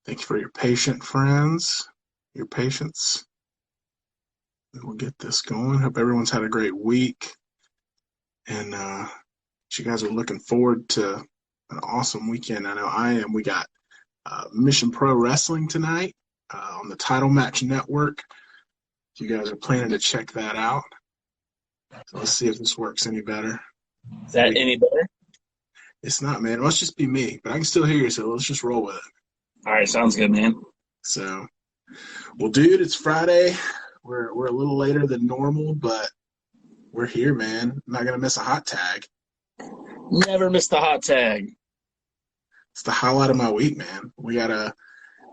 Thank you for your patience, friends. Your patience. We'll get this going. Hope everyone's had a great week. And you guys are looking forward to an awesome weekend. I know I am. We got Mission Pro Wrestling tonight on the Title Match Network. If you guys are planning to check that out. So let's see if this works any better. Is that any better? It's not, man. It must just be me, but I can still hear you, so let's just roll with it. All right, sounds good, man. So, well, dude, it's Friday. We're a little later than normal, but we're here, man. I'm not gonna miss a hot tag. Never missed the hot tag. It's the highlight of my week, man. We gotta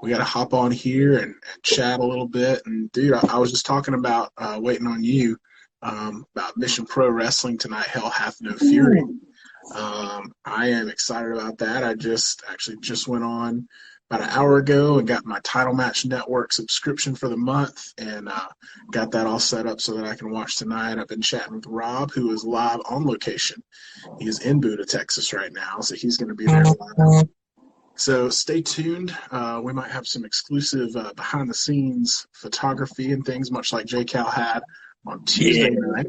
hop on here and chat a little bit. And dude, I was just talking about waiting on you about Mission Pro Wrestling tonight. Hell Hath No Fury. I am excited about that. I just went on about an hour ago and got my Title Match Network subscription for the month and got that all set up so that I can watch tonight. I've been chatting with Rob, who is live on location. He is in Buda, Texas right now, so he's going to be there live. So stay tuned. We might have some exclusive behind-the-scenes photography and things, much like Cal had on Tuesday night,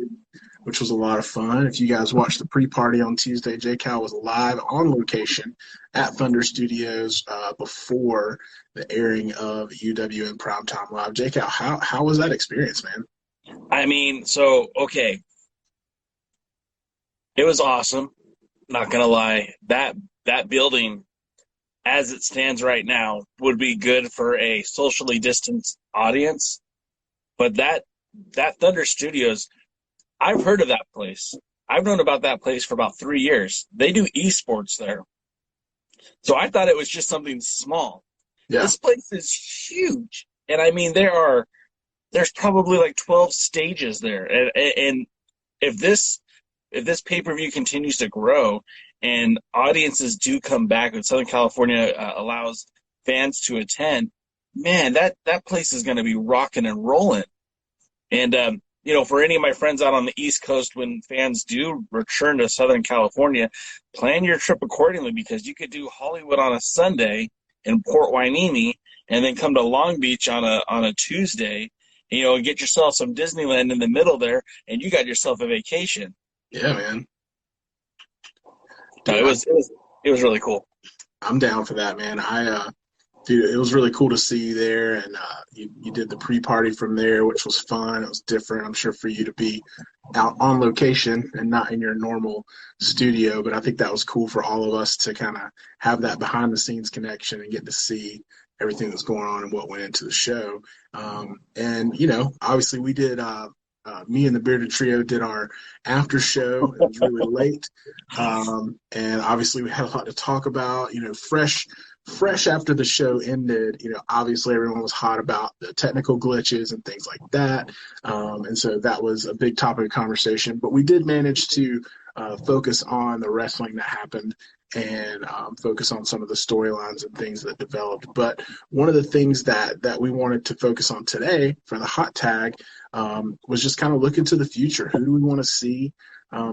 which was a lot of fun. If you guys watched the pre-party on Tuesday, Cal was live on location at Thunder Studios before the airing of UWN Primetime Live. Cal, how was that experience, man? I mean, okay. It was awesome. Not going to lie. That building, as it stands right now, would be good for a socially distanced audience. But that Thunder Studios, I've heard of that place. I've known about that place for about 3 years. They do esports there. So I thought it was just something small. Yeah. This place is huge. And I mean, there's probably like 12 stages there. And if this pay-per-view continues to grow and audiences do come back and Southern California allows fans to attend, man, that place is going to be rocking and rolling. And, for any of my friends out on the East Coast, when fans do return to Southern California, plan your trip accordingly because you could do Hollywood on a Sunday in Port Hueneme and then come to Long Beach on a Tuesday, and get yourself some Disneyland in the middle there, and you got yourself a vacation. Yeah, man. Dude, it was really cool. I'm down for that, man. Dude, it was really cool to see you there, and you did the pre-party from there, which was fun. It was different, I'm sure, for you to be out on location and not in your normal studio, but I think that was cool for all of us to kind of have that behind-the-scenes connection and get to see everything that's going on and what went into the show. And, obviously we did me and the Bearded Trio did our after show. It was really late, and obviously we had a lot to talk about, fresh after the show ended, obviously everyone was hot about the technical glitches and things like that. And so that was a big topic of conversation. But we did manage to focus on the wrestling that happened and focus on some of the storylines and things that developed. But one of the things that we wanted to focus on today for the hot tag was just kind of look into the future. Who do we want to see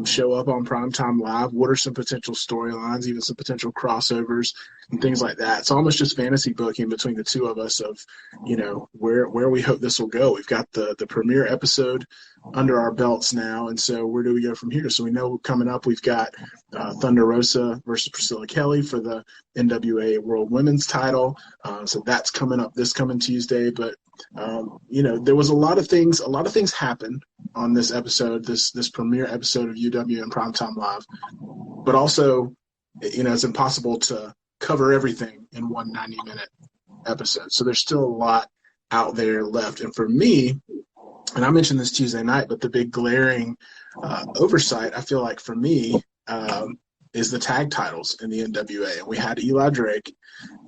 show up on Primetime Live? What are some potential storylines, even some potential crossovers and things like that? It's almost just fantasy booking between the two of us of, where we hope this will go. We've got the premiere episode under our belts now, and so where do we go from here? So we know coming up we've got Thunder Rosa versus Priscilla Kelly for the NWA World Women's title. So that's coming up this coming Tuesday. But there was a lot of things happened on this episode, this premiere episode of UW and Primetime Live. But also, it's impossible to cover everything in one 90-minute episode. So there's still a lot out there left. And for me, and I mentioned this Tuesday night, but the big glaring oversight, I feel like for me, is the tag titles in the NWA. And we had Eli Drake,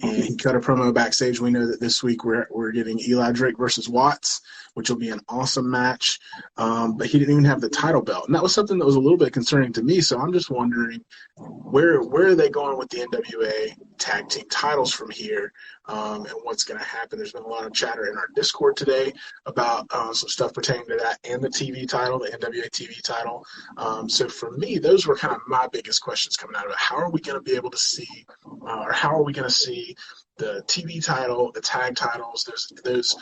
and he cut a promo backstage. We know that this week we're getting Eli Drake versus Watts, which will be an awesome match. But he didn't even have the title belt. And that was something that was a little bit concerning to me. So I'm just wondering, where are they going with the NWA tag team titles from here, and what's going to happen? There's been a lot of chatter in our Discord today about some stuff pertaining to that and the TV title, the NWA TV title. So for me, those were kind of my biggest questions coming out of it. How are we going to be able to see, or how are we going to see the TV title, the tag titles, those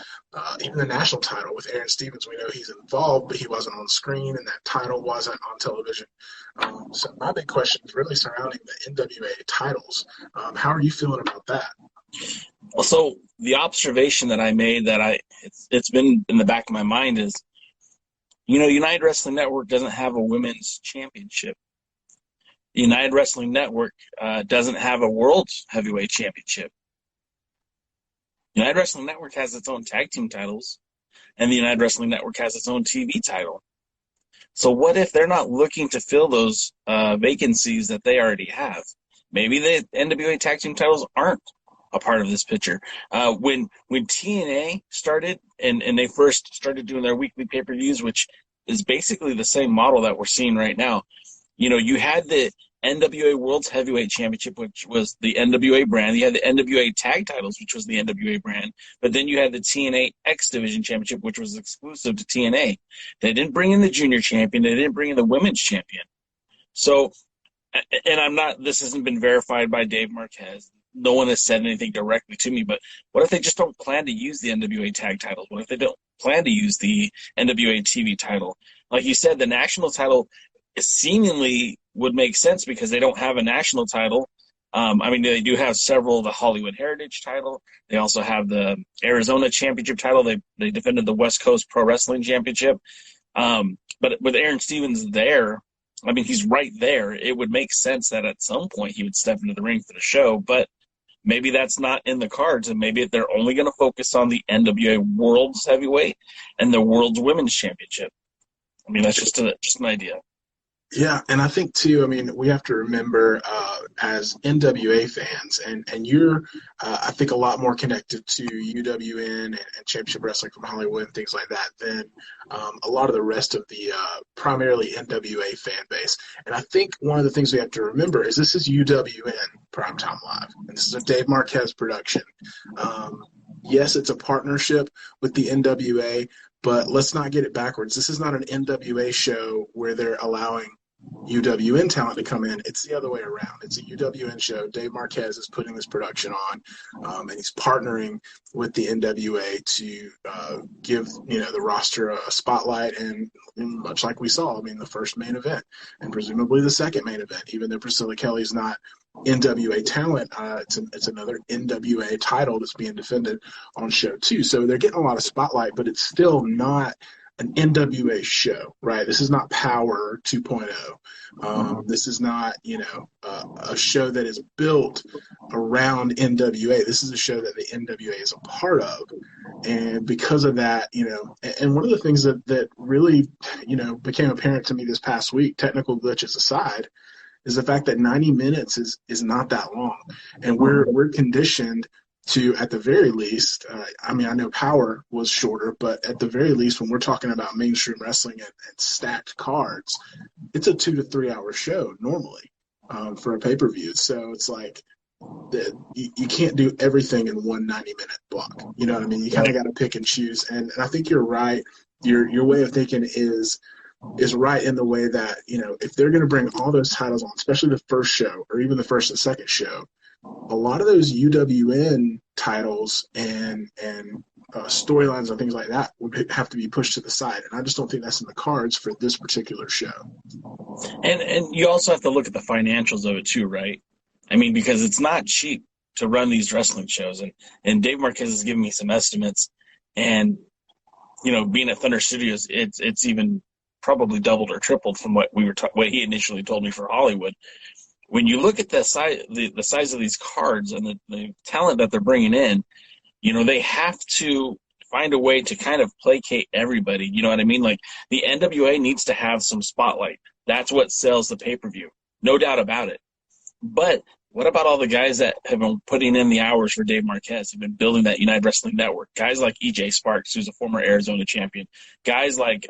even the national title with Aaron Stevens. We know he's involved, but he wasn't on screen, and that title wasn't on television. So my big question is really surrounding the NWA titles. How are you feeling about that? Well, so the observation that I made that it's been in the back of my mind is, United Wrestling Network doesn't have a women's championship. The United Wrestling Network doesn't have a World Heavyweight Championship. United Wrestling Network has its own tag team titles, and the United Wrestling Network has its own TV title. So what if they're not looking to fill those vacancies that they already have? Maybe the NWA tag team titles aren't a part of this picture. When TNA started and they first started doing their weekly pay-per-views, which is basically the same model that we're seeing right now, you had the NWA World's Heavyweight Championship, which was the NWA brand. You had the NWA Tag Titles, which was the NWA brand. But then you had the TNA X Division Championship, which was exclusive to TNA. They didn't bring in the junior champion. They didn't bring in the women's champion. So, and this hasn't been verified by Dave Marquez. No one has said anything directly to me, but what if they just don't plan to use the NWA Tag Titles? What if they don't plan to use the NWA TV title? Like you said, the national title seemingly would make sense because they don't have a national title. They do have several, the Hollywood Heritage title. They also have the Arizona Championship title. They defended the West Coast Pro Wrestling Championship. But with Aaron Stevens there, he's right there. It would make sense that at some point he would step into the ring for the show, but maybe that's not in the cards, and maybe they're only going to focus on the NWA World's Heavyweight and the World's Women's Championship. That's just an idea. Yeah, and I think, too, we have to remember as NWA fans, and you're, I think, a lot more connected to UWN and Championship Wrestling from Hollywood and things like that than a lot of the rest of the primarily NWA fan base. And I think one of the things we have to remember is this is UWN Primetime Live, and this is a Dave Marquez production. Yes, it's a partnership with the NWA, but let's not get it backwards. This is not an NWA show where they're allowing UWN talent to come in. It's the other way around. It's a UWN show. Dave Marquez is putting this production on, and he's partnering with the NWA to give the roster a spotlight, and much like we saw, the first main event and presumably the second main event, even though Priscilla Kelly's not NWA talent, it's another NWA title that's being defended on show 2. So they're getting a lot of spotlight, but it's still not an NWA show, right? This is not Power 2.0. This is not, a show that is built around NWA. This is a show that the NWA is a part of. And because of that, and one of the things that really, became apparent to me this past week, technical glitches aside, is the fact that 90 minutes is not that long. And we're conditioned to, at the very least, I know Power was shorter, but at the very least, when we're talking about mainstream wrestling and stacked cards, it's a 2 to 3 hour show normally for a pay-per-view. So it's like you can't do everything in one 90-minute block. You know what I mean? You kind of got to pick and choose. And I think you're right. Your way of thinking is right in the way that, if they're going to bring all those titles on, especially the first show or even the first and second show, a lot of those UWN titles and storylines and things like that would have to be pushed to the side. And I just don't think that's in the cards for this particular show. And you also have to look at the financials of it too, right? Because it's not cheap to run these wrestling shows. And Dave Marquez has given me some estimates. And, being at Thunder Studios, it's even probably doubled or tripled from what what he initially told me for Hollywood. When you look at the size of these cards and the talent that they're bringing in, they have to find a way to kind of placate everybody. You know what I mean? Like, the NWA needs to have some spotlight. That's what sells the pay-per-view. No doubt about it. But what about all the guys that have been putting in the hours for Dave Marquez, have been building that United Wrestling Network? Guys like EJ Sparks, who's a former Arizona champion. Guys like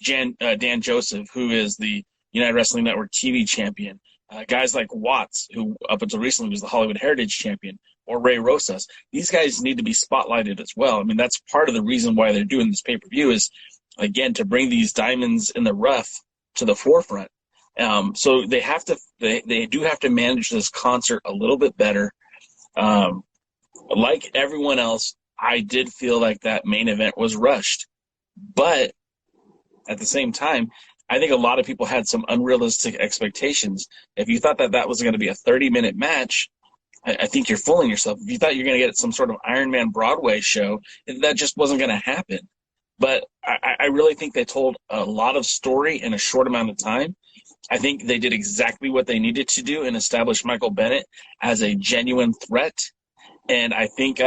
Dan Joseph, who is the United Wrestling Network TV champion. Guys like Watts, who up until recently was the Hollywood Heritage champion, or Ray Rosas. These guys need to be spotlighted as well. That's part of the reason why they're doing this pay-per-view is, again, to bring these diamonds in the rough to the forefront. So they do have to manage this concert a little bit better. Like everyone else, I did feel like that main event was rushed. But at the same time, I think a lot of people had some unrealistic expectations. If you thought that that was going to be a 30-minute match, I think you're fooling yourself. If you thought you're going to get some sort of Iron Man Broadway show, that just wasn't going to happen. But I really think they told a lot of story in a short amount of time. I think they did exactly what they needed to do and establish Michael Bennett as a genuine threat. And I think,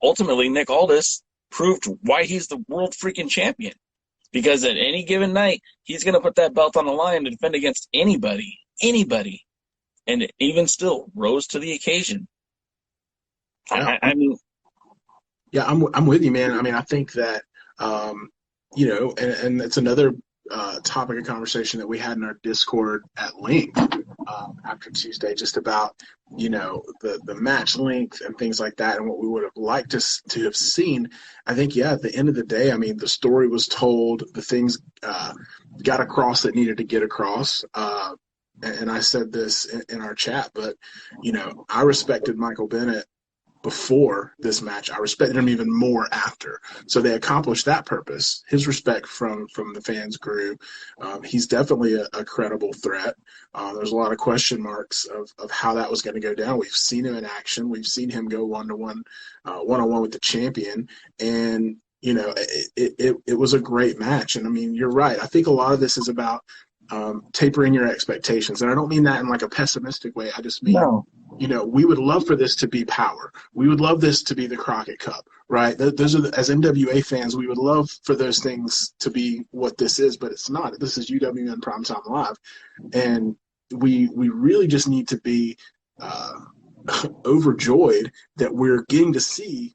ultimately Nick Aldis proved why he's the world freaking champion. Because at any given night, he's going to put that belt on the line to defend against anybody. And even still rose to the occasion. Yeah, I mean, yeah, I'm with you, man. I mean, I think that and it's another topic of conversation that we had in our Discord at length after Tuesday, just about the match length and things like that, and what we would have liked to have seen. I think, yeah, at the end of the day, I mean, the story was told, the things got across that needed to get across. And I said this in our chat, but I respected Michael Bennett before this match. I respected him even more after. So they accomplished that purpose. His respect from the fans grew. He's definitely a credible threat. There's a lot of question marks of how that was going to go down. We've seen him in action. We've seen him go one-on-one with the champion. And, it was a great match. And, I mean, you're right. I think a lot of this is about tapering your expectations. And I don't mean that in like a pessimistic way. I just mean, no. We would love for this to be Power. We would love this to be the Crockett Cup, right? Those are as NWA fans, we would love for those things to be what this is, but it's not. This is UWN Primetime Live. And we really just need to be overjoyed that we're getting to see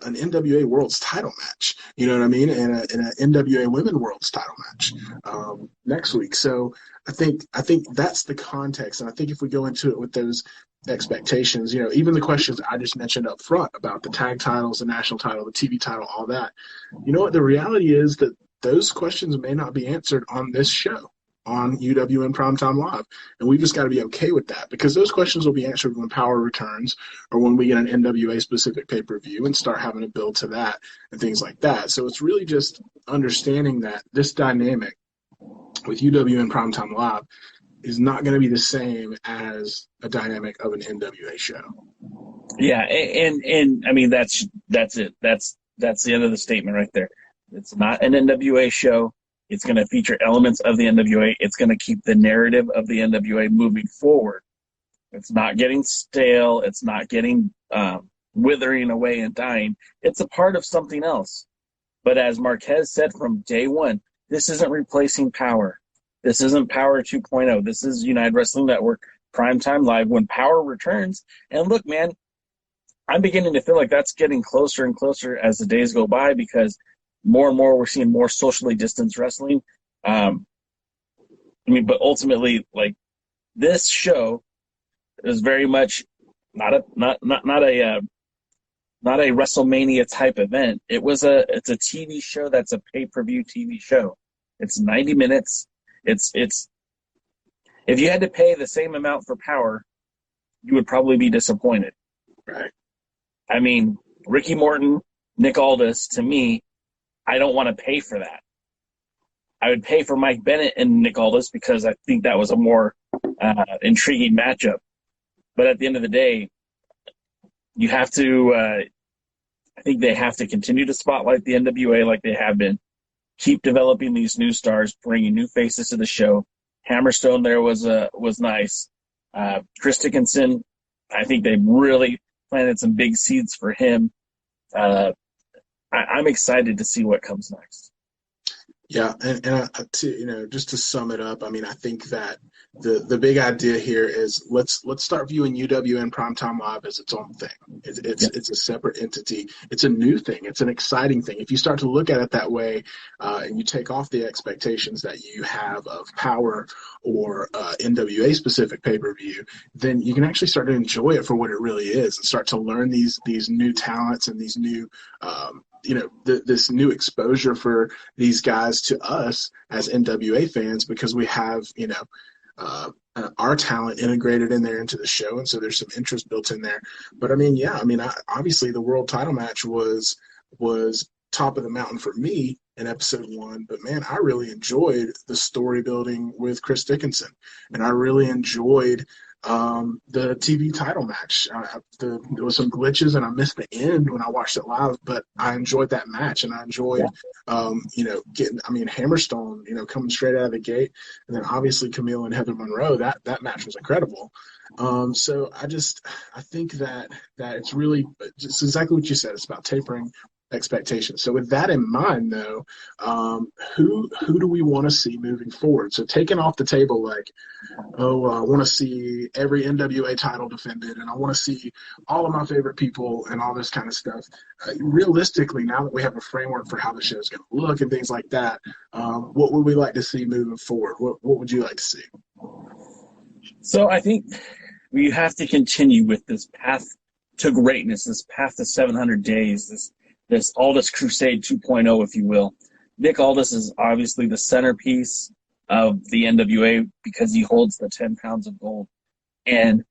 an NWA World's title match, you know what I mean, and an NWA Women World's title match next week. So I think that's the context, and I think if we go into it with those expectations, even the questions I just mentioned up front about the tag titles, the national title, the TV title, all that, what the reality is that those questions may not be answered on this show, on UWN Primetime Live. And we just got to be okay with that, because those questions will be answered when Power returns or when we get an NWA-specific pay-per-view and start having to build to that and things like that. So it's really just understanding that this dynamic with UWN Primetime Live is not going to be the same as a dynamic of an NWA show. Yeah, and I mean, that's it. That's the end of the statement right there. It's not an NWA show. It's going to feature elements of the NWA. It's going to keep the narrative of the NWA moving forward. It's not getting stale. It's not getting withering away and dying. It's a part of something else. But as Marquez said from day one, this isn't replacing Power. This isn't Power 2.0. This is United Wrestling Network Primetime Live when Power returns. And look, man, I'm beginning to feel like that's getting closer and closer as the days go by, because more and more we're seeing more socially distanced wrestling. But ultimately, like, this show is very much not a WrestleMania type event. It's a TV show that's a pay-per-view TV show. It's 90 minutes. It's if you had to pay the same amount for Power, you would probably be disappointed. Right. I mean, Ricky Morton, Nick Aldis, to me, I don't want to pay for that. I would pay for Mike Bennett and Nick Aldis because I think that was a more intriguing matchup. But at the end of the day, you have to I think they have to continue to spotlight the NWA like they have been. Keep developing these new stars, bringing new faces to the show. Hammerstone there was nice. Chris Dickinson, I think they really planted some big seeds for him. I'm excited to see what comes next. Yeah, and just to sum it up, I mean, I think that the big idea here is let's start viewing UWN Primetime Live as its own thing. It's a separate entity. It's a new thing. It's an exciting thing. If you start to look at it that way, and you take off the expectations that you have of Power or NWA specific pay-per-view, then you can actually start to enjoy it for what it really is and start to learn these new talents and these new this new exposure for these guys to us as NWA fans, because we have, our talent integrated in there into the show, and so there's some interest built in there. But I mean, yeah, I mean, obviously the world title match was top of the mountain for me in episode 1. But man, I really enjoyed the story building with Chris Dickinson, and I really enjoyed the TV title match. There was some glitches, and I missed the end when I watched it live, but I enjoyed that match, and I enjoyed, Hammerstone, coming straight out of the gate, and then obviously Camille and Heather Monroe. That match was incredible. So I think that it's really just exactly what you said. It's about tapering expectations. So with that in mind, though, who do we want to see moving forward? So taking off the table, like, I want to see every NWA title defended, and I want to see all of my favorite people and all this kind of stuff. Realistically, now that we have a framework for how the show is going to look and things like that, what would we like to see moving forward? What would you like to see? So I think we have to continue with this path to greatness, this path to 700 days, this Aldis Crusade 2.0, if you will. Nick Aldis is obviously the centerpiece of the NWA because he holds the 10 pounds of gold. And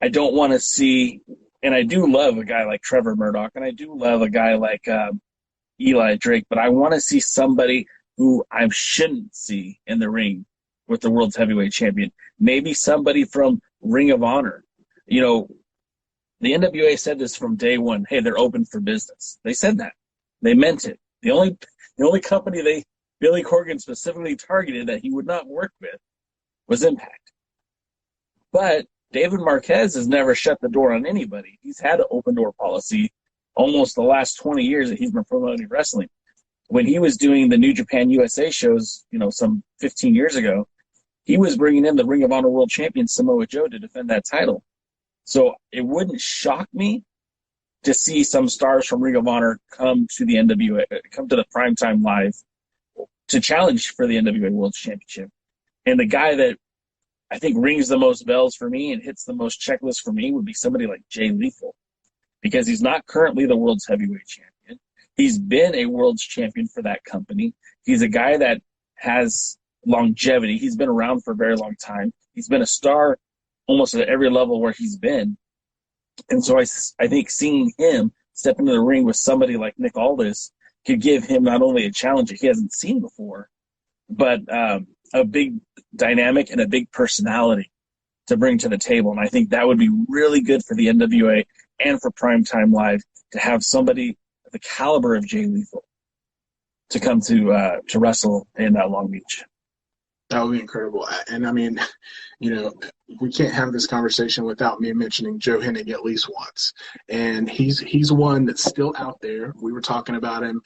I don't want to see, and I do love a guy like Trevor Murdoch, and I do love a guy like Eli Drake, but I want to see somebody who I shouldn't see in the ring with the world's heavyweight champion. Maybe somebody from Ring of Honor. The NWA said this from day one. Hey, they're open for business. They said that. They meant it. The only company Billy Corgan specifically targeted that he would not work with was Impact. But David Marquez has never shut the door on anybody. He's had an open door policy almost the last 20 years that he's been promoting wrestling. When he was doing the New Japan USA shows, some 15 years ago, he was bringing in the Ring of Honor World Champion Samoa Joe to defend that title. So it wouldn't shock me to see some stars from Ring of Honor come to the NWA, come to the Primetime Live to challenge for the NWA World Championship. And the guy that I think rings the most bells for me and hits the most checklist for me would be somebody like Jay Lethal, because he's not currently the world's heavyweight champion. He's been a world's champion for that company. He's a guy that has longevity. He's been around for a very long time. He's been a star almost at every level where he's been. And so I think seeing him step into the ring with somebody like Nick Aldis could give him not only a challenge that he hasn't seen before, but a big dynamic and a big personality to bring to the table. And I think that would be really good for the NWA and for Primetime Live to have somebody of the caliber of Jay Lethal to come to wrestle in Long Beach. That would be incredible. And I mean, we can't have this conversation without me mentioning Joe Hennig at least once. And he's one that's still out there. We were talking about him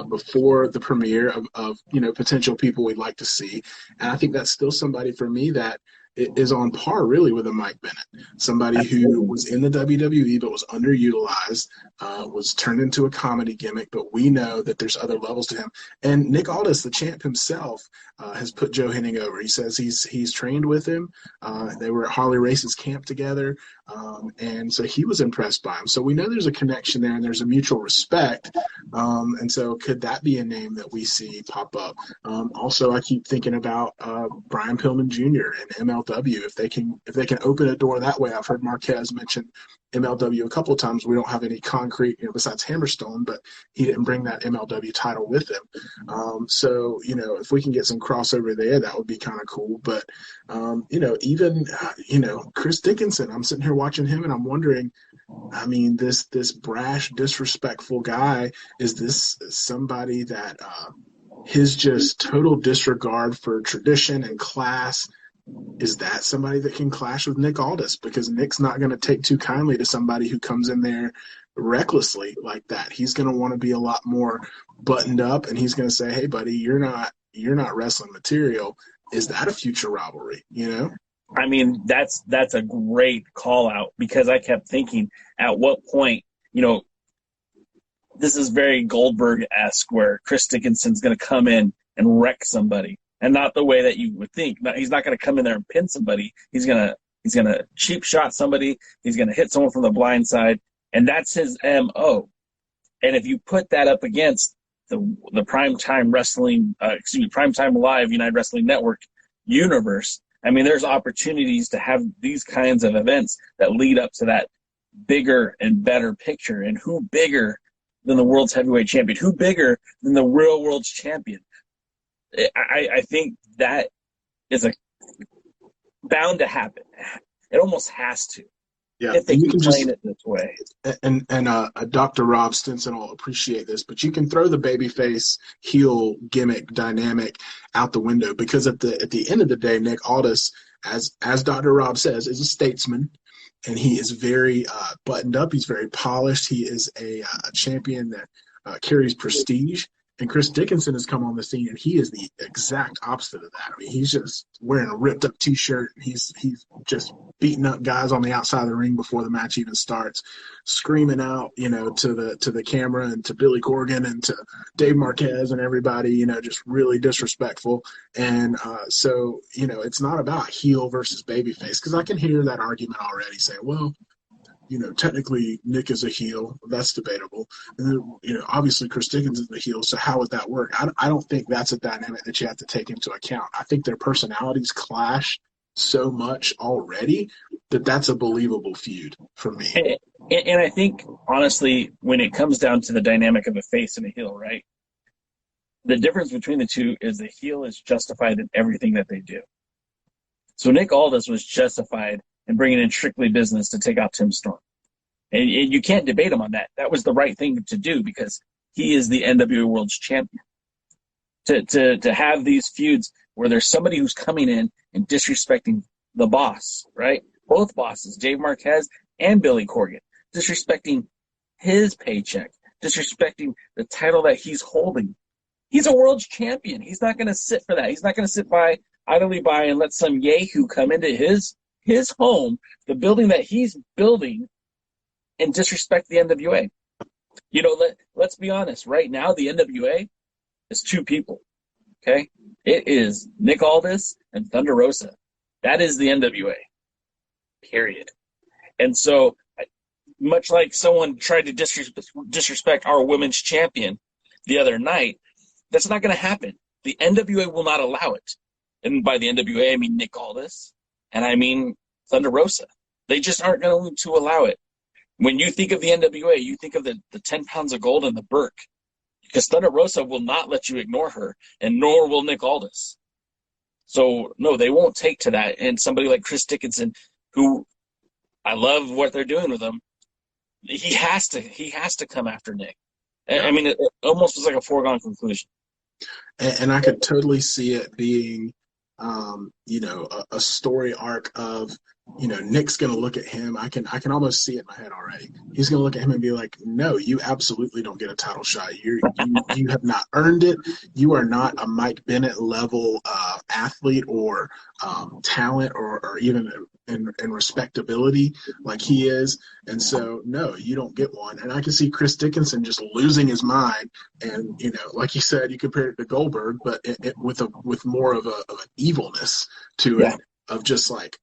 before the premiere of potential people we'd like to see. And I think that's still somebody for me that is on par really with a Mike Bennett, somebody who was in the WWE but was underutilized, was turned into a comedy gimmick, but we know that there's other levels to him. And Nick Aldis, the champ himself, has put Joe Hennig over. He says he's trained with him. They were at Harley Race's camp together, and so he was impressed by him. So we know there's a connection there and there's a mutual respect. And so could that be a name that we see pop up? Also, I keep thinking about Brian Pillman Jr. and MLW. If they can open a door that way. I've heard Marquez mention MLW a couple of times. We don't have any concrete, besides Hammerstone, but he didn't bring that MLW title with him. So, if we can get some crossover there, that would be kind of cool. But, even Chris Dickinson, I'm sitting here watching him and I'm wondering, I mean, this brash, disrespectful guy, is this somebody that his just total disregard for tradition and class, is that somebody that can clash with Nick Aldis? Because Nick's not going to take too kindly to somebody who comes in there recklessly like that. He's going to want to be a lot more buttoned up, and he's going to say, hey, buddy, you're not wrestling material. Is that a future rivalry, I mean, that's a great call out, because I kept thinking, at what point, this is very Goldberg-esque, where Chris Dickinson's going to come in and wreck somebody. And not the way that you would think. He's not going to come in there and pin somebody. He's gonna cheap shot somebody. He's going to hit someone from the blind side, and that's his MO. And if you put that up against the Primetime Wrestling, Primetime Live United Wrestling Network universe, I mean, there's opportunities to have these kinds of events that lead up to that bigger and better picture. And who bigger than the world's heavyweight champion? Who bigger than the real world's champion? I think that is bound to happen. It almost has to. Yeah, if they keep playing it this way. And Dr. Rob Stinson will appreciate this, but you can throw the babyface heel gimmick dynamic out the window, because at the end of the day, Nick Aldis, as Dr. Rob says, is a statesman, and he is very buttoned up. He's very polished. He is a champion that carries prestige. And Chris Dickinson has come on the scene, and he is the exact opposite of that. I mean, he's just wearing a ripped-up T-shirt. He's just beating up guys on the outside of the ring before the match even starts, screaming out, to the camera and to Billy Corgan and to Dave Marquez and everybody, just really disrespectful. And so, it's not about heel versus babyface, because I can hear that argument already saying, well, technically Nick is a heel. That's debatable. And then, obviously Chris Dickinson's the heel. So how would that work? I don't think that's a dynamic that you have to take into account. I think their personalities clash so much already that that's a believable feud for me. And I think, honestly, when it comes down to the dynamic of a face and a heel, right? The difference between the two is the heel is justified in everything that they do. So Nick Aldis was justified and bringing in Strictly Business to take out Tim Storm. And you can't debate him on that. That was the right thing to do, because he is the NWA World's Champion. To have these feuds where there's somebody who's coming in and disrespecting the boss, right? Both bosses, Dave Marquez and Billy Corgan, disrespecting his paycheck, disrespecting the title that he's holding. He's a world's champion. He's not going to sit for that. He's not going to sit idly by and let some yahoo come into his home, the building that he's building, and disrespect the NWA. Let's be honest. Right now, the NWA is two people, okay? It is Nick Aldis and Thunder Rosa. That is the NWA, period. And so, much like someone tried to disrespect our women's champion the other night, that's not going to happen. The NWA will not allow it. And by the NWA, I mean Nick Aldis. And I mean Thunder Rosa. They just aren't going to allow it. When you think of the NWA, you think of the 10 pounds of gold and the Burke. Because Thunder Rosa will not let you ignore her, and nor will Nick Aldis. So, no, they won't take to that. And somebody like Chris Dickinson, who I love what they're doing with him, he has to come after Nick. I mean, it almost was like a foregone conclusion. And I could totally see it being a story arc of, Nick's going to look at him. I can almost see it in my head already. He's going to look at him and be like, no, you absolutely don't get a title shot. You have not earned it. You are not a Mike Bennett level athlete or talent or even in respectability like he is. And so, no, you don't get one. And I can see Chris Dickinson just losing his mind. And, like you said, you compared it to Goldberg, but with more of an evilness to it, of just like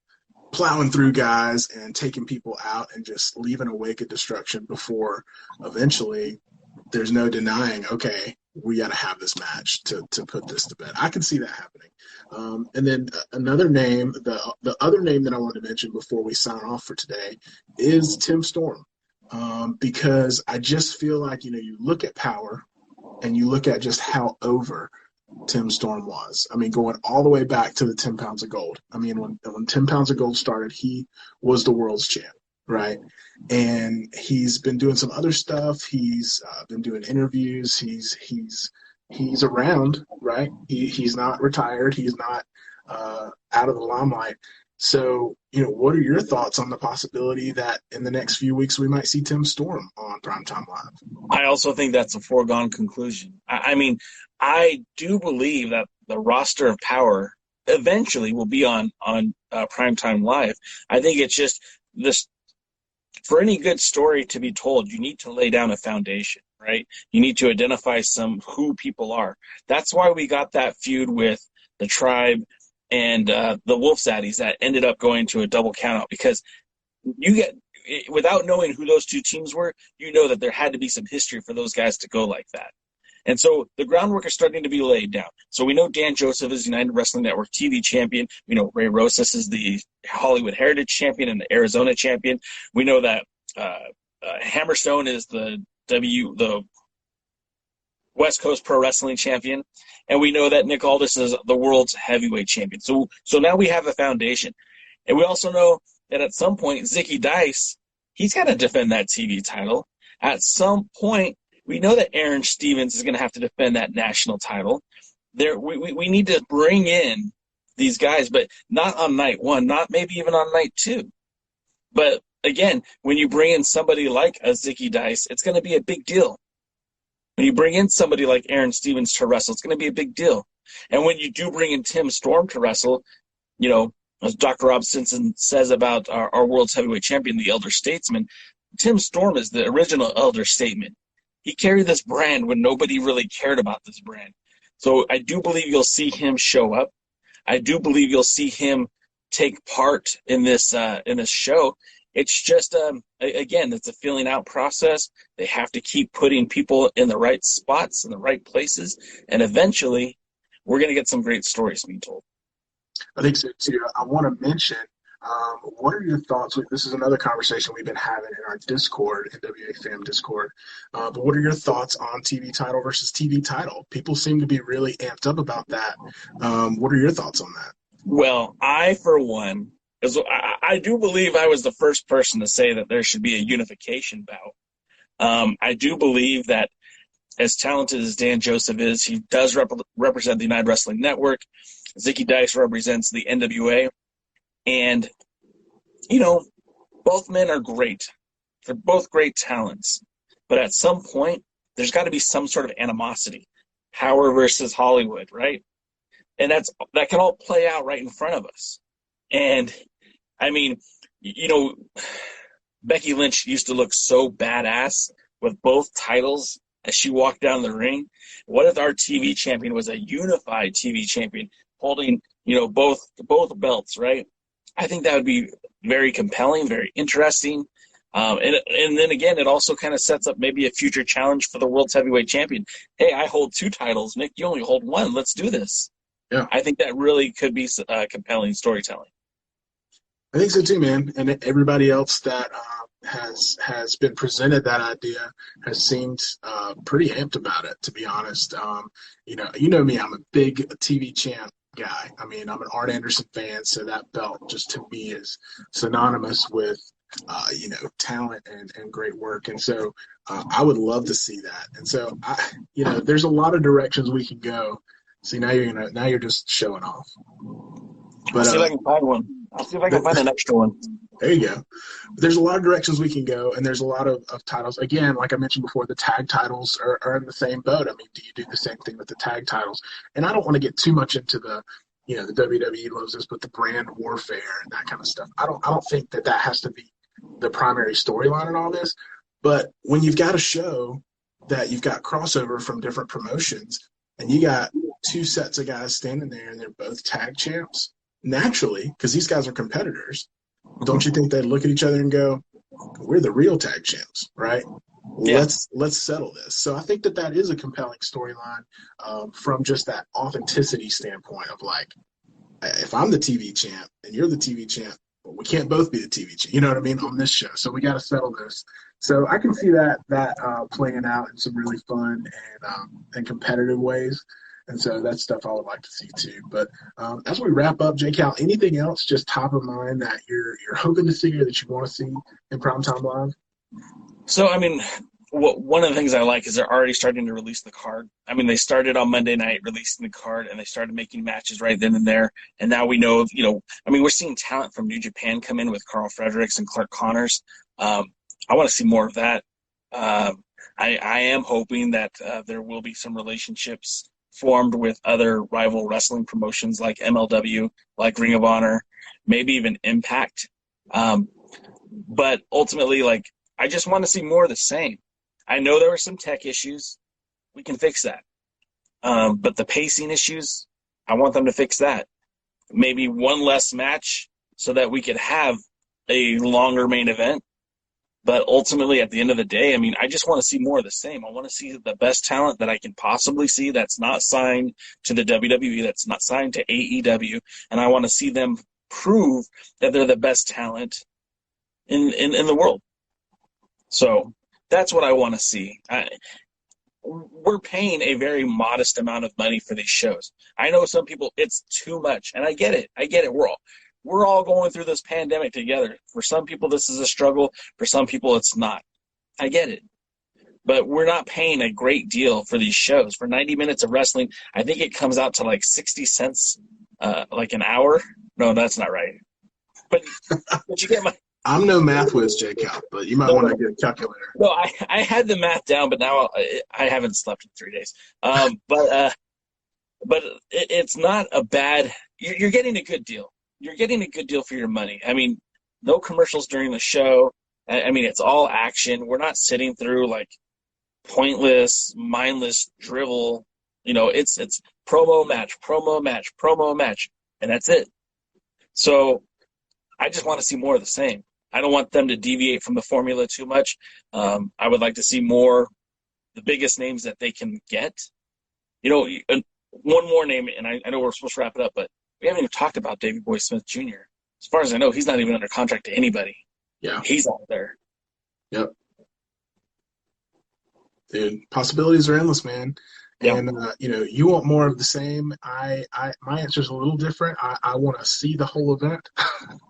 plowing through guys and taking people out and just leaving a wake of destruction before eventually there's no denying, okay, we got to have this match to put this to bed. I can see that happening. And then another name, the other name that I wanted to mention before we sign off for today is Tim Storm. Because I just feel like, you look at Power and you look at just how over Tim Storm was. I mean, going all the way back to the 10 pounds of gold. I mean, when 10 pounds of gold started, he was the world's champ, right? And he's been doing some other stuff. He's been doing interviews. He's around, right? He's not retired. He's not out of the limelight. So, what are your thoughts on the possibility that in the next few weeks we might see Tim Storm on Primetime Live? I also think that's a foregone conclusion. I mean, I do believe that the roster of Power eventually will be on Primetime Live. I think it's just this. For any good story to be told, you need to lay down a foundation, right? You need to identify who people are. That's why we got that feud with the Tribe and the Wolf Zaddies that ended up going to a double countout, because without knowing who those two teams were, that there had to be some history for those guys to go like that. And so the groundwork is starting to be laid down. So we know Dan Joseph is United Wrestling Network TV champion. We know Ray Rosas is the Hollywood Heritage champion and the Arizona champion. We know that Hammerstone is the West Coast Pro Wrestling champion. And we know that Nick Aldis is the world's heavyweight champion. So now we have a foundation. And we also know that at some point, Zicky Dice, he's got to defend that TV title. At some point, we know that Aaron Stevens is going to have to defend that national title. We need to bring in these guys, but not on night one, not maybe even on night two. But again, when you bring in somebody like a Zicky Dice, it's going to be a big deal. When you bring in somebody like Aaron Stevens to wrestle, it's going to be a big deal. And when you do bring in Tim Storm to wrestle, as Dr. Rob Simpson says about our world's heavyweight champion, the Elder Statesman, Tim Storm is the original Elder Statesman. He carried this brand when nobody really cared about this brand. So I do believe you'll see him show up. I do believe you'll see him take part in this show. It's just, again, it's a feeling out process. They have to keep putting people in the right spots, in the right places, and eventually we're going to get some great stories being told. I think so, too. I want to mention, what are your thoughts? This is another conversation we've been having in our Discord, NWA Fam Discord. But what are your thoughts on TV title versus TV title? People seem to be really amped up about that. What are your thoughts on that? Well, I, for one, I do believe I was the first person to say that there should be a unification bout. I do believe that as talented as Dan Joseph is, he does represent the United Wrestling Network. Zicky Dice represents the NWA. And, both men are great. They're both great talents. But at some point, there's got to be some sort of animosity. Power versus Hollywood, right? And that can all play out right in front of us. And, Becky Lynch used to look so badass with both titles as she walked down the ring. What if our TV champion was a unified TV champion holding, both belts, right? I think that would be very compelling, very interesting. And then again, it also kind of sets up maybe a future challenge for the world's heavyweight champion. Hey, I hold 2 titles. Nick, you only hold 1. Let's do this. Yeah. I think that really could be compelling storytelling. I think so too, man. And everybody else that has been presented that idea has seemed pretty amped about it, to be honest. You know me, I'm a big TV champ guy. I'm an Art Anderson fan, so that belt just to me is synonymous with talent and great work. And so I would love to see that. And so there's a lot of directions we can go. See, now you're just showing off. But I'll see if I can find one. I'll see if I can find an extra one. There you go. But there's a lot of directions we can go, and there's a lot of titles. Again, like I mentioned before, the tag titles are in the same boat. Do you do the same thing with the tag titles? And I don't want to get too much into the WWE loves this, but the brand warfare and that kind of stuff. I don't think that has to be the primary storyline in all this. But when you've got a show that you've got crossover from different promotions, and you got 2 sets of guys standing there, and they're both tag champs, naturally, because these guys are competitors, don't you think they'd look at each other and go, we're the real tag champs, right? Yeah. Let's settle this. So I think that is a compelling storyline from just that authenticity standpoint of like, if I'm the TV champ and you're the TV champ, well, we can't both be the TV champ, you know what I mean, on this show. So we got to settle this. So I can see that playing out in some really fun and competitive ways. And so that's stuff I would like to see too. But as we wrap up, J. Cal, anything else just top of mind that you're hoping to see or that you want to see in Primetime Live? So, one of the things I like is they're already starting to release the card. They started on Monday night releasing the card, and they started making matches right then and there. And now we know, we're seeing talent from New Japan come in with Carl Fredericks and Clark Connors. I want to see more of that. I am hoping that there will be some relationships formed with other rival wrestling promotions like MLW, like Ring of Honor, maybe even Impact. But ultimately, I just want to see more of the same. I know there were some tech issues. We can fix that. But the pacing issues, I want them to fix that. Maybe one less match so that we could have a longer main event. But ultimately, at the end of the day, I mean, I just want to see more of the same. I want to see the best talent that I can possibly see that's not signed to the WWE, that's not signed to AEW, and I want to see them prove that they're the best talent in the world. So that's what I want to see. We're paying a very modest amount of money for these shows. I know some people, it's too much, and I get it. We're all going through this pandemic together. For some people, this is a struggle. For some people, it's not. I get it. But we're not paying a great deal for these shows. For 90 minutes of wrestling, I think it comes out to like 60 cents like an hour. No, that's not right. But you get my... I'm no math whiz, J. Cal, but you might want to get a calculator. No, I had the math down, but now I haven't slept in 3 days. But it's not a bad... You're getting a good deal. You're getting a good deal for your money. I mean, no commercials during the show. I mean, it's all action. We're not sitting through like pointless, mindless drivel. You know, it's promo match, and that's it. So I just want to see more of the same. I don't want them to deviate from the formula too much. I would like to see more, the biggest names that they can get. You know, one more name, and I know we're supposed to wrap it up, but we haven't even talked about Davey Boy Smith Jr. As far as I know, he's not even under contract to anybody. Yeah. He's out there. Yep. Dude, possibilities are endless, man. Yeah. And, you want more of the same. My answer is a little different. I want to see the whole event.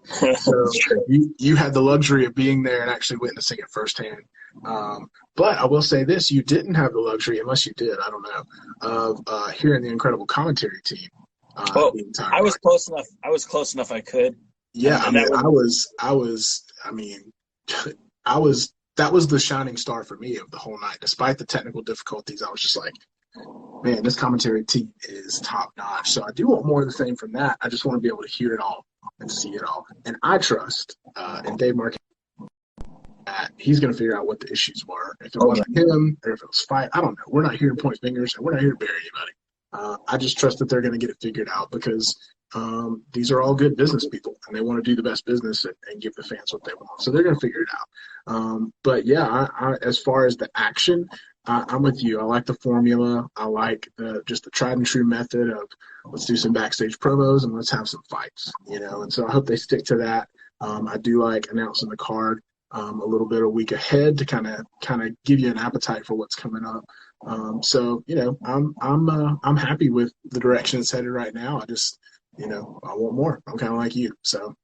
So you had the luxury of being there and actually witnessing it firsthand. But I will say this, you didn't have the luxury, unless you did, I don't know, of hearing the incredible commentary team. I was close enough. I could. Yeah, that was the shining star for me of the whole night. Despite the technical difficulties, I was just like, man, this commentary team is top notch. So I do want more of the same from that. I just want to be able to hear it all and see it all. And I trust in Dave Martin that he's going to figure out what the issues were. If it wasn't him or if it was fight, I don't know. We're not here to point fingers and we're not here to bury anybody. I just trust that they're going to get it figured out because these are all good business people and they want to do the best business and give the fans what they want. So they're going to figure it out. But yeah, I as far as the action, I'm with you. I like the formula. I like just the tried and true method of let's do some backstage promos and let's have some fights, and so I hope they stick to that. I do like announcing the card a little bit a week ahead to kind of give you an appetite for what's coming up. So I'm happy with the direction it's headed right now. I just I want more. I'm kind of like you. So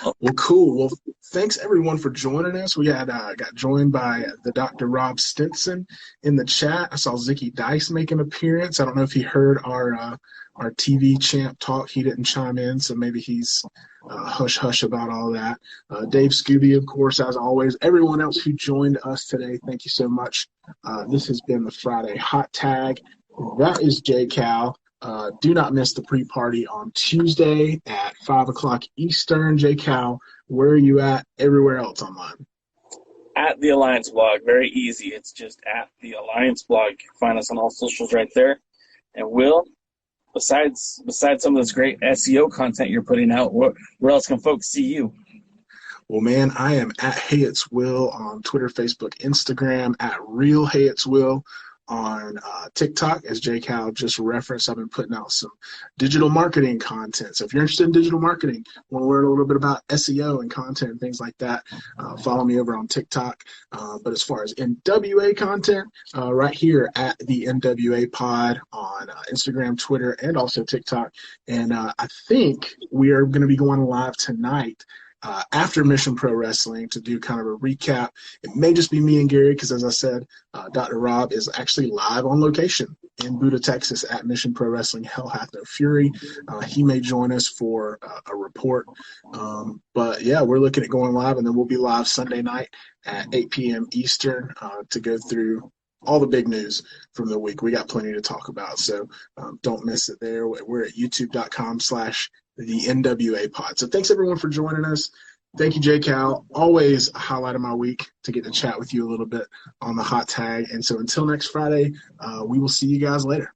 well, cool. Well, thanks everyone for joining us. We had got joined by the Dr. Rob Stinson in the chat. I saw Zicky Dice make an appearance. I don't know if he heard our TV champ talk. He didn't chime in, so maybe he's hush-hush about all that. Dave Scooby, of course, as always. Everyone else who joined us today, thank you so much. This has been the Friday Hot Tag. That is J. Cal. Do not miss the pre-party on Tuesday at 5 o'clock Eastern. J. Cal, where are you at everywhere else online? At the Alliance Blog. Very easy. It's just at the Alliance Blog. You can find us on all socials right there. And Will, besides some of this great SEO content you're putting out, where else can folks see you? Well, man, I am at Hey It's Will on Twitter, Facebook, Instagram, at Real Hey It's Will on TikTok. As J. Cal just referenced, I've been putting out some digital marketing content. So if you're interested in digital marketing, want to learn a little bit about SEO and content and things like that, follow me over on TikTok. But as far as NWA content, right here at the NWA Pod on Instagram, Twitter, and also TikTok. And I think we are going to be going live tonight after Mission Pro Wrestling to do kind of a recap. It may just be me and Gary because, as I said, Dr. Rob is actually live on location in Buda, Texas at Mission Pro Wrestling Hell Hath No Fury. He may join us for a report. But, yeah, we're looking at going live, and then we'll be live Sunday night at 8 p.m. Eastern to go through all the big news from the week. We got plenty to talk about, so don't miss it there. We're at youtube.com/the NWA Pod. So thanks everyone for joining us. Thank you, J. Cal. Always a highlight of my week to get to chat with you a little bit on the Hot Tag. And so until next Friday, we will see you guys later.